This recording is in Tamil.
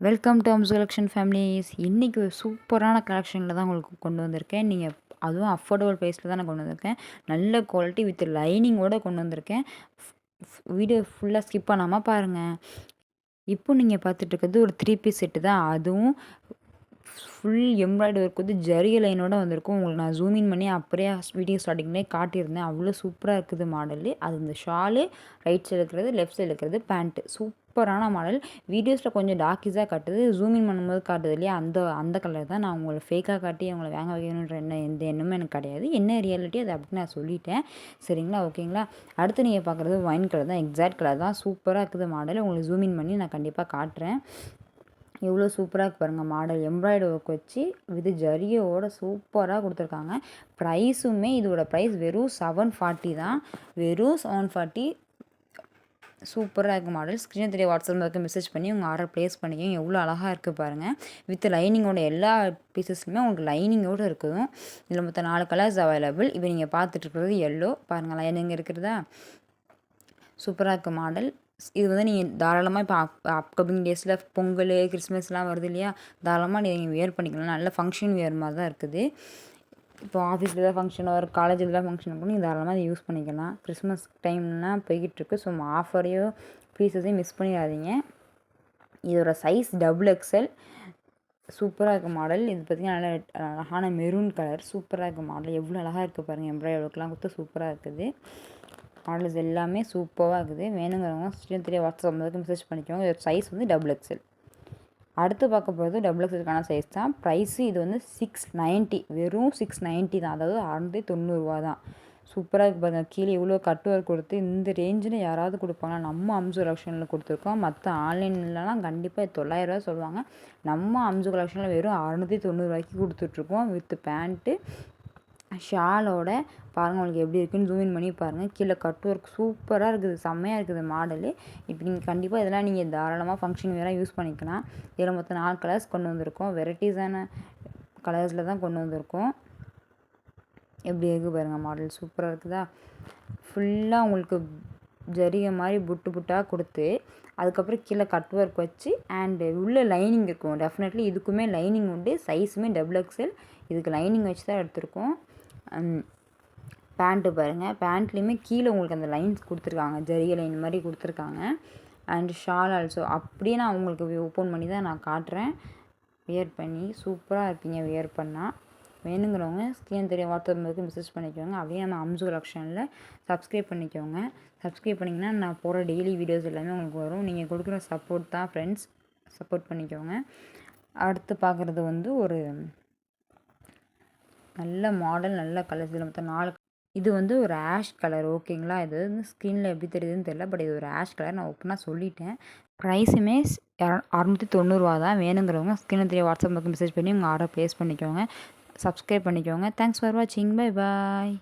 Welcome to Amsu collection families. இன்றைக்கி ஒரு சூப்பரான கலெக்ஷனில் தான் உங்களுக்கு கொண்டு வந்திருக்கேன். நீங்கள் அதுவும் அஃபோர்டபுள் ப்ரைஸில் தான் நான் கொண்டு வந்திருக்கேன். நல்ல குவாலிட்டி வித் லைனிங்கோடு கொண்டு வந்திருக்கேன். வீடியோ ஃபுல்லாக ஸ்கிப் பண்ணாமல் பாருங்கள். இப்போ நீங்கள் பார்த்துட்ருக்கிறது ஒரு 3 பீஸ் செட்டு தான். அதுவும் ஃபுல் எம்ப்ராய்டரி ஒர்க் வந்து ஜரிய லைனோட வந்திருக்கும். உங்களுக்கு நான் ஜூம் இன் பண்ணி அப்படியே வீடியோ ஸ்டார்டிங்லேயே காட்டியிருந்தேன். அவ்வளோ சூப்பராக இருக்குது மாடலு. அது இந்த ஷாலு ரைட் சைடு இருக்கிறது, லெஃப்ட் சைடு இருக்கிறது பேண்ட்டு. சூப்பரான மாடல். வீடியோஸில் கொஞ்சம் டார்க்கிஸாக காட்டுது, ஜூம் இன் பண்ணும்போது காட்டுது இல்லையா, அந்த கலர் தான். நான் உங்களை ஃபேக்காக காட்டி அவங்கள வாங்க வைக்கணுன்ற எந்த எண்ணமும் எனக்கு கிடையாது. என்ன ரியாலிட்டி அதை அப்படி நான் சொல்லிட்டேன். சரிங்களா, ஓகேங்களா. அடுத்து நீங்கள் பார்க்குறது ஒயின் கலர் தான், எக்ஸாக்ட் கலர் தான். சூப்பராக இருக்குது மாடல். உங்களுக்கு ஜூம் இன் பண்ணி நான் கண்டிப்பாக காட்டுறேன். எவ்வளோ சூப்பராக இருக்கு பாருங்கள் மாடல். எம்ப்ராய்டரி ஒர்க் வச்சு இது ஜரியோட சூப்பராக கொடுத்துருக்காங்க. ப்ரைஸுமே இதோட ப்ரைஸ் வெறும் 740 தான். வெறும் 740. சூப்பராக இருக்குது மாடல். ஸ்க்ரீன் தெரிய வாட்ஸ்அப்பில் இருக்க மெசேஜ் பண்ணி உங்கள் ஆர்டர் ப்ளேஸ் பண்ணிக்கோங்க. எவ்வளோ அழகாக இருக்குது பாருங்கள். வித் லைனிங்கோட எல்லா பீசஸுமே உங்களுக்கு லைனிங்கோடு இருக்கும். இதில் மொத்தம் 4 கலர்ஸ் அவைலபிள். இப்போ நீங்கள் பார்த்துட்ருக்கிறது எல்லோ பாருங்கள், லைனிங் இருக்கிறதா. சூப்பராக இருக்குது மாடல். இது வந்து நீங்கள் தாராளமாக இப்போ அப்கமிங் டேஸில் பொங்கல், கிறிஸ்மஸ்லாம் வருது இல்லையா, தாராளமாக நீங்கள் வியர் பண்ணிக்கலாம். நல்ல ஃபங்க்ஷன் வியர் மாதிரி தான் இருக்குது. இப்போ ஆஃபீஸில் தான் ஃபங்க்ஷன் வரும், காலேஜில் தான் ஃபங்க்ஷன் இருக்கும், நீங்கள் தாராளமாக அதை யூஸ் பண்ணிக்கலாம். கிறிஸ்மஸ் டைம்லாம் போய்கிட்டுருக்கு. ஸோ ஆஃபரையோ பீஸஸையும் மிஸ் பண்ணிடாதீங்க. இதோட சைஸ் XXL. சூப்பராக இருக்குது மாடல். இது பார்த்திங்கன்னா நல்ல அழகான மெரூன் கலர். சூப்பராக இருக்குது மாடல். எவ்வளோ அழகாக இருக்குது பாருங்கள். எம்ப்ராய்டரி ஒர்க்லாம் கொடுத்து சூப்பராக இருக்குது. மாடல்ஸ் எல்லாமே சூப்பராக இருக்குது. வேணுங்கிறவங்க ஸ்க்ரீன் தெரிய வாட்ஸ்அப் நம்பருக்கு மெசேஜ் பண்ணிக்கோங்க. இதோட சைஸ் வந்து XXL. அடுத்து பார்க்க போகிறது XXLக்கான சைஸ் தான். ப்ரைஸு இது வந்து 690, வெறும் 690 தான். அதாவது 690 தான். சூப்பராக இருக்குது பாருங்கள். கீழே இவ்வளோ கட் ஒர்க் கொடுத்து இந்த ரேஞ்சில் யாராவது கொடுப்பாங்களா? நம்ம அம்சு கலெக்ஷனில் கொடுத்துருக்கோம். மற்ற ஆன்லைன்லலாம் கண்டிப்பாக 900 சொல்லுவாங்க. நம்ம அம்சு கலெக்ஷனில் வெறும் 690 கொடுத்துட்ருக்கோம். வித் பேண்ட்டு ஷாலோட பாருங்கள். உங்களுக்கு எப்படி இருக்குன்னு ஜூம் இன் பண்ணி பாருங்கள். கீழே கட் ஒர்க் சூப்பராக இருக்குது, செம்மையாக இருக்குது மாடலு. இப்போ நீங்கள் கண்டிப்பாக இதெல்லாம் நீங்கள் தாராளமாக ஃபங்க்ஷன் வேறு யூஸ் பண்ணிக்கலாம். இதில் மொத்தம் 4 கலர்ஸ் கொண்டு வந்திருக்கோம். வெரைட்டிஸான கலர்ஸில் தான் கொண்டு வந்திருக்கோம். எப்படி இருக்குது பாருங்கள் மாடல். சூப்பராக இருக்குதா. ஃபுல்லாக உங்களுக்கு ஜரிகை மாதிரி புட்டாக கொடுத்து அதுக்கப்புறம் கீழே கட் ஒர்க் வச்சு அண்டு உள்ளே லைனிங் இருக்கும். டெஃபினெட்லி இதுக்குமே லைனிங் உண்டு. சைஸுமே XXL. இதுக்கு லைனிங் வச்சு தான் எடுத்திருக்கோம். பேண்ட்டு பாருங்கள். பேண்ட்லேயுமே கீழே உங்களுக்கு அந்த லைன்ஸ் கொடுத்துருக்காங்க, ஜரிகை லைன் மாதிரி கொடுத்துருக்காங்க. அண்டு ஷால் ஆல்சோ அப்படியே நான் உங்களுக்கு ஓப்பன் பண்ணி தான் நான் காட்டுறேன். வியர் பண்ணி சூப்பராக இருப்பீங்க வியர் பண்ணால். வேணுங்கிறவங்க ஸ்க்ரீன் தெரிய வாட்ஸ்அப் நம்பருக்கு மெசேஜ் பண்ணிக்கோங்க. அப்படியே நம்ம அம்சு கலெக்ஷனில் சப்ஸ்கிரைப் பண்ணிக்கோங்க. சப்ஸ்கிரைப் பண்ணிங்கன்னா நான் போகிற டெய்லி வீடியோஸ் எல்லாமே உங்களுக்கு வரும். நீங்கள் கொடுக்குற சப்போர்ட் தான் ஃப்ரெண்ட்ஸ். சப்போர்ட் பண்ணிக்கோங்க. அடுத்து பார்க்குறது வந்து ஒரு நல்ல மாடல், நல்ல கலர்ஸ். இதில் மொத்தம் 4. இது வந்து ஒரு ஆஷ் கலர், ஓகேங்களா. இது வந்து ஸ்க்ரீனில் எப்படி தெரியுதுன்னு தெரியல, பட் இது ஒரு ஆஷ் கலர். நான் ஓப்பனாக சொல்லிட்டேன். ப்ரைஸுமே 690 தான். வேணுங்கிறவங்க ஸ்க்ரீனில் தெரிய வாட்ஸ்அப் மெசேஜ் பண்ணி உங்கள் ஆர்டர் ப்ளேஸ் பண்ணிக்கோங்க. சப்ஸ்கிரைப் பண்ணிக்கோங்க. தேங்க்ஸ் ஃபார் வாட்சிங். Bye bye.